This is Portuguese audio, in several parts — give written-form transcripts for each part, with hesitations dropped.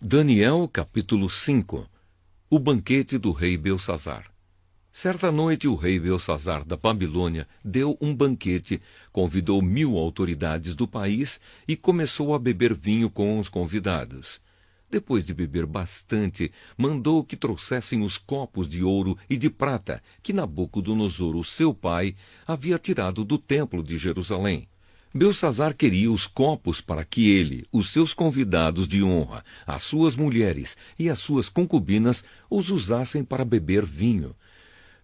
Daniel capítulo 5. O banquete do rei Belsazar. Certa noite o rei Belsazar da Babilônia deu um banquete, convidou 1000 autoridades do país e começou a beber vinho com os convidados. Depois de beber bastante, mandou que trouxessem os copos de ouro e de prata que Nabucodonosor, o seu pai, havia tirado do templo de Jerusalém. Belsazar queria os copos para que ele, os seus convidados de honra, as suas mulheres e as suas concubinas os usassem para beber vinho.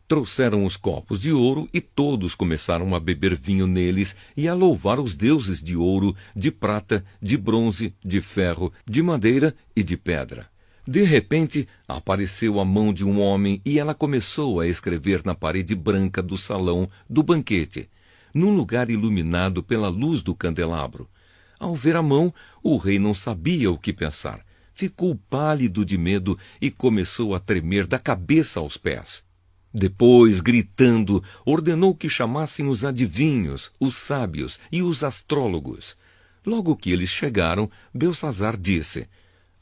Trouxeram os copos de ouro e todos começaram a beber vinho neles e a louvar os deuses de ouro, de prata, de bronze, de ferro, de madeira e de pedra. De repente, apareceu a mão de um homem e ela começou a escrever na parede branca do salão do banquete, num lugar iluminado pela luz do candelabro. Ao ver a mão, o rei não sabia o que pensar. Ficou pálido de medo e começou a tremer da cabeça aos pés. Depois, gritando, ordenou que chamassem os adivinhos, os sábios e os astrólogos. Logo que eles chegaram, Belsazar disse: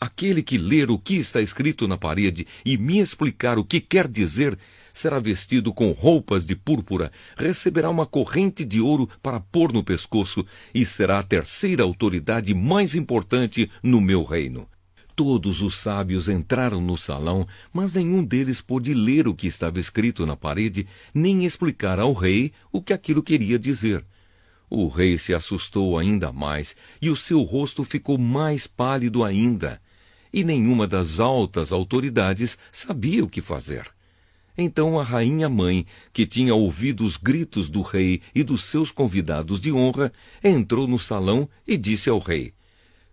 aquele que ler o que está escrito na parede e me explicar o que quer dizer, será vestido com roupas de púrpura, receberá uma corrente de ouro para pôr no pescoço e será a terceira autoridade mais importante no meu reino. Todos os sábios entraram no salão, mas nenhum deles pôde ler o que estava escrito na parede, nem explicar ao rei o que aquilo queria dizer. O rei se assustou ainda mais, e o seu rosto ficou mais pálido ainda. E nenhuma das altas autoridades sabia o que fazer. Então a rainha-mãe, que tinha ouvido os gritos do rei e dos seus convidados de honra, entrou no salão e disse ao rei: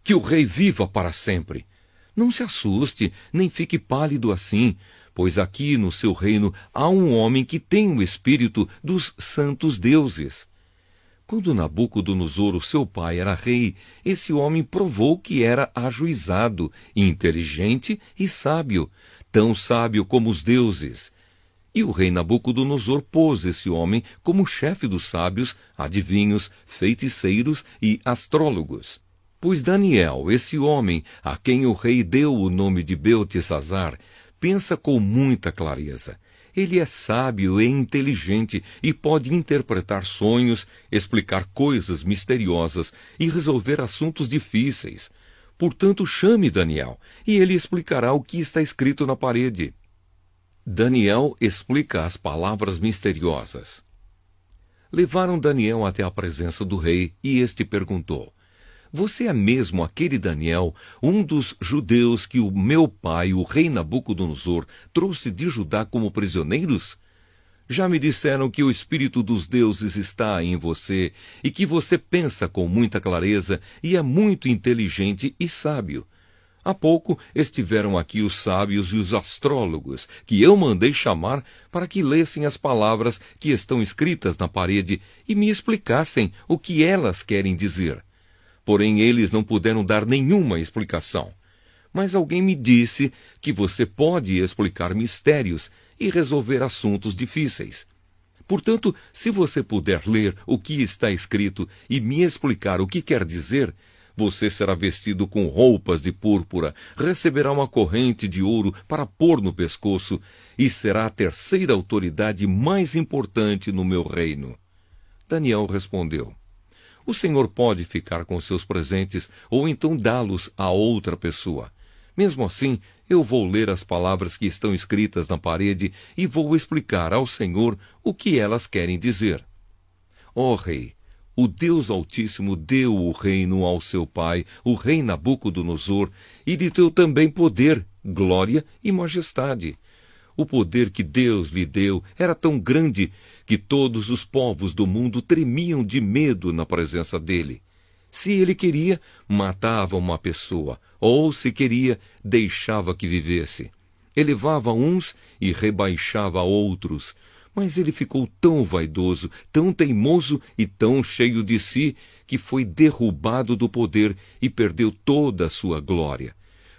que o rei viva para sempre! Não se assuste, nem fique pálido assim, pois aqui no seu reino há um homem que tem o espírito dos santos deuses. Quando Nabucodonosor, o seu pai, era rei, esse homem provou que era ajuizado, inteligente e sábio, tão sábio como os deuses. E o rei Nabucodonosor pôs esse homem como chefe dos sábios, adivinhos, feiticeiros e astrólogos. Pois Daniel, esse homem, a quem o rei deu o nome de Beltesazar, pensa com muita clareza. Ele é sábio e inteligente e pode interpretar sonhos, explicar coisas misteriosas e resolver assuntos difíceis. Portanto, chame Daniel, e ele explicará o que está escrito na parede. Daniel explica as palavras misteriosas. Levaram Daniel até a presença do rei, e este perguntou: você é mesmo aquele Daniel, um dos judeus que o meu pai, o rei Nabucodonosor, trouxe de Judá como prisioneiros? Já me disseram que o espírito dos deuses está em você e que você pensa com muita clareza e é muito inteligente e sábio. Há pouco estiveram aqui os sábios e os astrólogos, que eu mandei chamar para que lessem as palavras que estão escritas na parede e me explicassem o que elas querem dizer. Porém, eles não puderam dar nenhuma explicação. Mas alguém me disse que você pode explicar mistérios e resolver assuntos difíceis. Portanto, se você puder ler o que está escrito e me explicar o que quer dizer, você será vestido com roupas de púrpura, receberá uma corrente de ouro para pôr no pescoço e será a terceira autoridade mais importante no meu reino. Daniel respondeu: o Senhor pode ficar com seus presentes ou então dá-los a outra pessoa. Mesmo assim, eu vou ler as palavras que estão escritas na parede e vou explicar ao Senhor o que elas querem dizer. Ó rei, o Deus Altíssimo deu o reino ao seu pai, o rei Nabucodonosor, e lhe deu também poder, glória e majestade. O poder que Deus lhe deu era tão grande que todos os povos do mundo tremiam de medo na presença dele. Se ele queria, matava uma pessoa, ou, se queria, deixava que vivesse. Elevava uns e rebaixava outros, mas ele ficou tão vaidoso, tão teimoso e tão cheio de si, que foi derrubado do poder e perdeu toda a sua glória.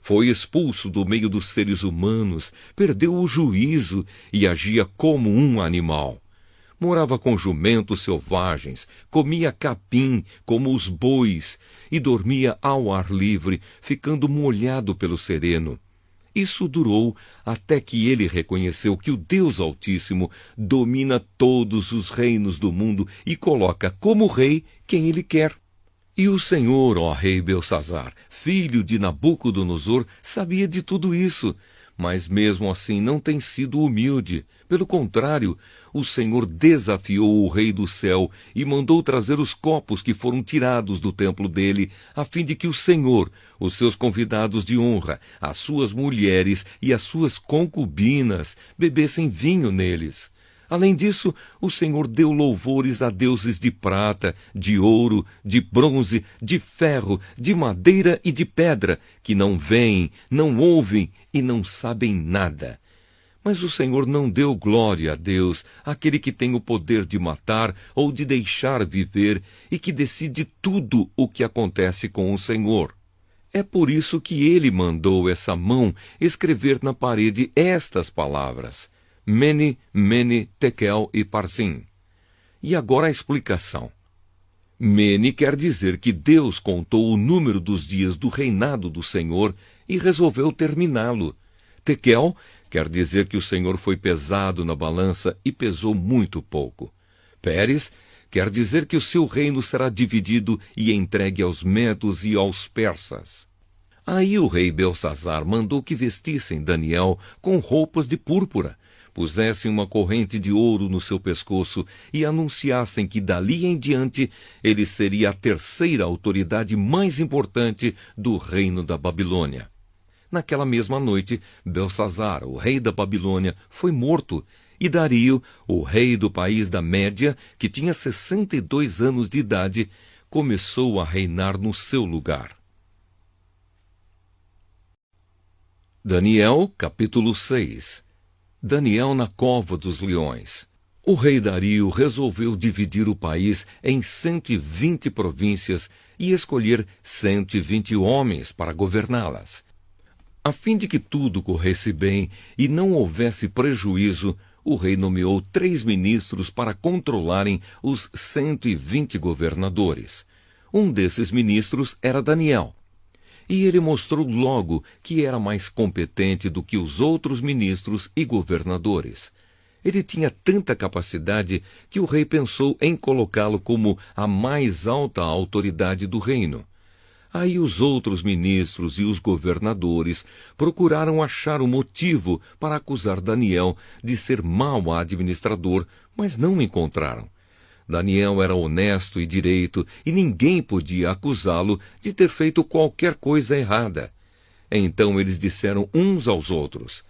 Foi expulso do meio dos seres humanos, perdeu o juízo e agia como um animal. Morava com jumentos selvagens, comia capim como os bois e dormia ao ar livre, ficando molhado pelo sereno. Isso durou até que ele reconheceu que o Deus Altíssimo domina todos os reinos do mundo e coloca como rei quem ele quer. E o Senhor, ó rei Belçazar, filho de Nabucodonosor, sabia de tudo isso, mas mesmo assim não tem sido humilde. Pelo contrário, o Senhor desafiou o rei do céu e mandou trazer os copos que foram tirados do templo dele, a fim de que o Senhor, os seus convidados de honra, as suas mulheres e as suas concubinas bebessem vinho neles. Além disso, o Senhor deu louvores a deuses de prata, de ouro, de bronze, de ferro, de madeira e de pedra, que não veem, não ouvem e não sabem nada. Mas o Senhor não deu glória a Deus, aquele que tem o poder de matar ou de deixar viver e que decide tudo o que acontece com o Senhor. É por isso que ele mandou essa mão escrever na parede estas palavras: Mene, Mene, Tekel e Parsim. E agora a explicação. Mene quer dizer que Deus contou o número dos dias do reinado do Senhor e resolveu terminá-lo. Tekel quer dizer que o Senhor foi pesado na balança e pesou muito pouco. Pérez quer dizer que o seu reino será dividido e entregue aos medos e aos persas. Aí o rei Belçazar mandou que vestissem Daniel com roupas de púrpura, pusessem uma corrente de ouro no seu pescoço e anunciassem que dali em diante ele seria a terceira autoridade mais importante do reino da Babilônia. Naquela mesma noite, Belçazar, o rei da Babilônia, foi morto, e Dario, o rei do país da Média, que tinha 62 anos de idade, começou a reinar no seu lugar. Daniel, capítulo 6. Daniel na cova dos leões. O rei Dario resolveu dividir o país em 120 províncias e escolher 120 homens para governá-las. A fim de que tudo corresse bem e não houvesse prejuízo, o rei nomeou 3 ministros para controlarem os 120 governadores. Um desses ministros era Daniel. E ele mostrou logo que era mais competente do que os outros ministros e governadores. Ele tinha tanta capacidade que o rei pensou em colocá-lo como a mais alta autoridade do reino. Aí os outros ministros e os governadores procuraram achar um motivo para acusar Daniel de ser mau administrador, mas não encontraram. Daniel era honesto e direito, e ninguém podia acusá-lo de ter feito qualquer coisa errada. Então eles disseram uns aos outros: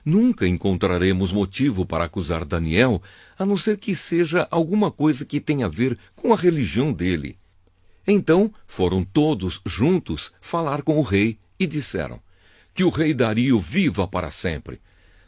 Nunca encontraremos motivo para acusar Daniel, a não ser que seja alguma coisa que tenha a ver com a religião dele. Então foram todos juntos falar com o rei e disseram: Que o rei Dario viva para sempre.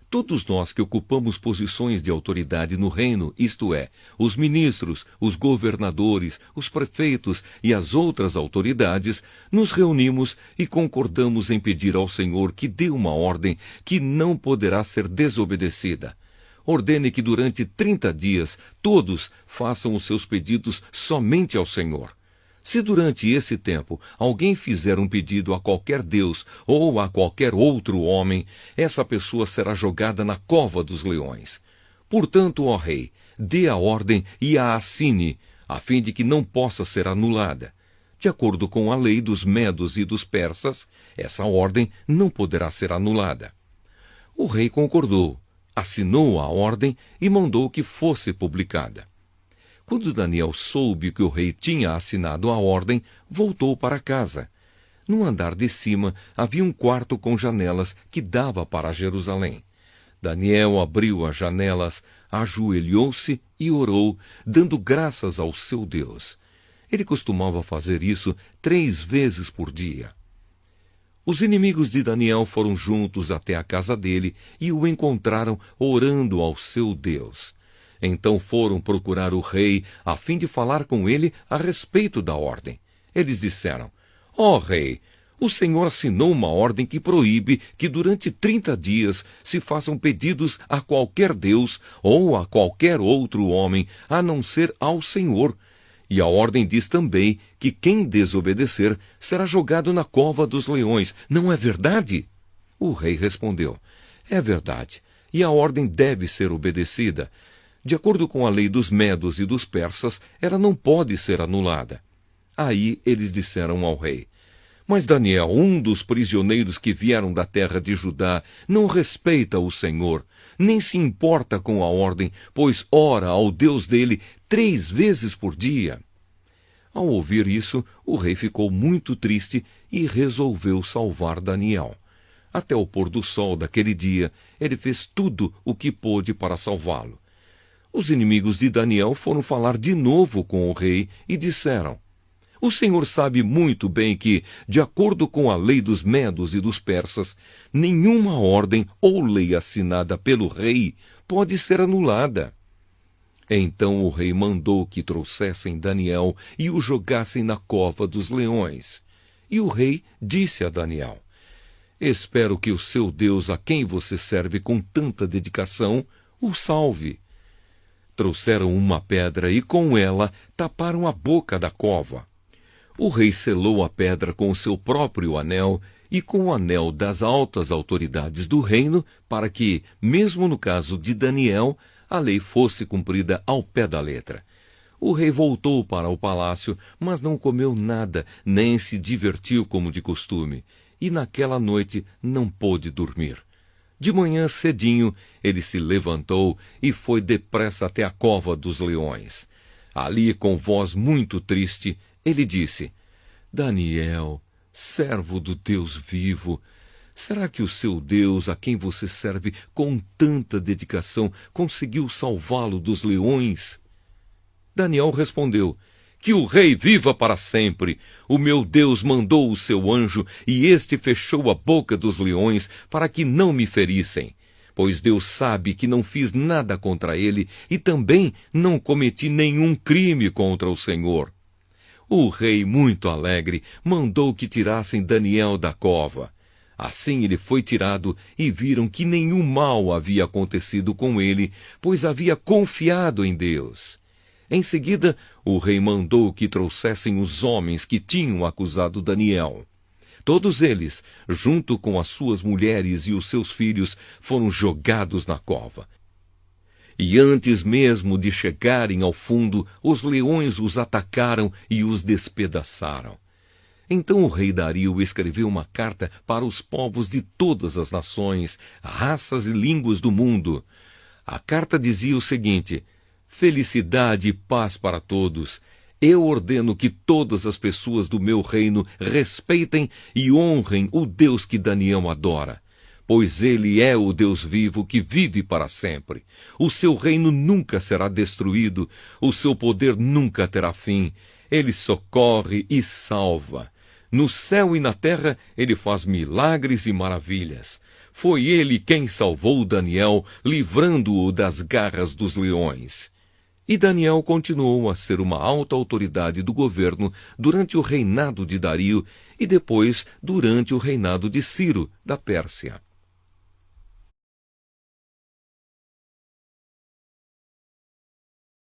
Todos nós que ocupamos posições de autoridade no reino, isto é, os ministros, os governadores, os prefeitos e as outras autoridades, nos reunimos e concordamos em pedir ao Senhor que dê uma ordem que não poderá ser desobedecida. Ordene que durante 30 dias todos façam os seus pedidos somente ao Senhor. Se durante esse tempo alguém fizer um pedido a qualquer deus ou a qualquer outro homem, essa pessoa será jogada na cova dos leões. Portanto, ó rei, dê a ordem e a assine, a fim de que não possa ser anulada. De acordo com a lei dos medos e dos persas, essa ordem não poderá ser anulada. O rei concordou, assinou a ordem e mandou que fosse publicada. Quando Daniel soube que o rei tinha assinado a ordem, voltou para casa. No andar de cima havia um quarto com janelas que dava para Jerusalém. Daniel abriu as janelas, ajoelhou-se e orou, dando graças ao seu Deus. Ele costumava fazer isso 3 vezes por dia. Os inimigos de Daniel foram juntos até a casa dele e o encontraram orando ao seu Deus. Então foram procurar o rei, a fim de falar com ele a respeito da ordem. Eles disseram: Ó rei, o Senhor assinou uma ordem que proíbe que durante 30 dias se façam pedidos a qualquer deus ou a qualquer outro homem, a não ser ao Senhor. E a ordem diz também que quem desobedecer será jogado na cova dos leões. Não é verdade? O rei respondeu: é verdade, e a ordem deve ser obedecida. De acordo com a lei dos medos e dos persas, ela não pode ser anulada. Aí eles disseram ao rei: mas Daniel, um dos prisioneiros que vieram da terra de Judá, não respeita o Senhor, nem se importa com a ordem, pois ora ao Deus dele 3 vezes por dia. Ao ouvir isso, o rei ficou muito triste e resolveu salvar Daniel. Até o pôr do sol daquele dia, ele fez tudo o que pôde para salvá-lo. Os inimigos de Daniel foram falar de novo com o rei e disseram: o Senhor sabe muito bem que, de acordo com a lei dos medos e dos persas, nenhuma ordem ou lei assinada pelo rei pode ser anulada. Então o rei mandou que trouxessem Daniel e o jogassem na cova dos leões. E o rei disse a Daniel: espero que o seu Deus, a quem você serve com tanta dedicação, o salve. Trouxeram uma pedra e com ela taparam a boca da cova. O rei selou a pedra com o seu próprio anel e com o anel das altas autoridades do reino, para que, mesmo no caso de Daniel, a lei fosse cumprida ao pé da letra. O rei voltou para o palácio, mas não comeu nada, nem se divertiu como de costume, e naquela noite não pôde dormir. De manhã cedinho, ele se levantou e foi depressa até a cova dos leões. Ali, com voz muito triste, ele disse: Daniel, servo do Deus vivo, será que o seu Deus, a quem você serve com tanta dedicação, conseguiu salvá-lo dos leões? Daniel respondeu: que o rei viva para sempre! O meu Deus mandou o seu anjo, e este fechou a boca dos leões para que não me ferissem. Pois Deus sabe que não fiz nada contra ele, e também não cometi nenhum crime contra o Senhor. O rei, muito alegre, mandou que tirassem Daniel da cova. Assim ele foi tirado, e viram que nenhum mal havia acontecido com ele, pois havia confiado em Deus. Em seguida, o rei mandou que trouxessem os homens que tinham acusado Daniel. Todos eles, junto com as suas mulheres e os seus filhos, foram jogados na cova. E antes mesmo de chegarem ao fundo, os leões os atacaram e os despedaçaram. Então o rei Dario escreveu uma carta para os povos de todas as nações, raças e línguas do mundo. A carta dizia o seguinte: felicidade e paz para todos. Eu ordeno que todas as pessoas do meu reino respeitem e honrem o Deus que Daniel adora, pois ele é o Deus vivo que vive para sempre. O seu reino nunca será destruído, o seu poder nunca terá fim. Ele socorre e salva. No céu e na terra ele faz milagres e maravilhas. Foi ele quem salvou Daniel, livrando-o das garras dos leões. E Daniel continuou a ser uma alta autoridade do governo durante o reinado de Dario e depois durante o reinado de Ciro, da Pérsia.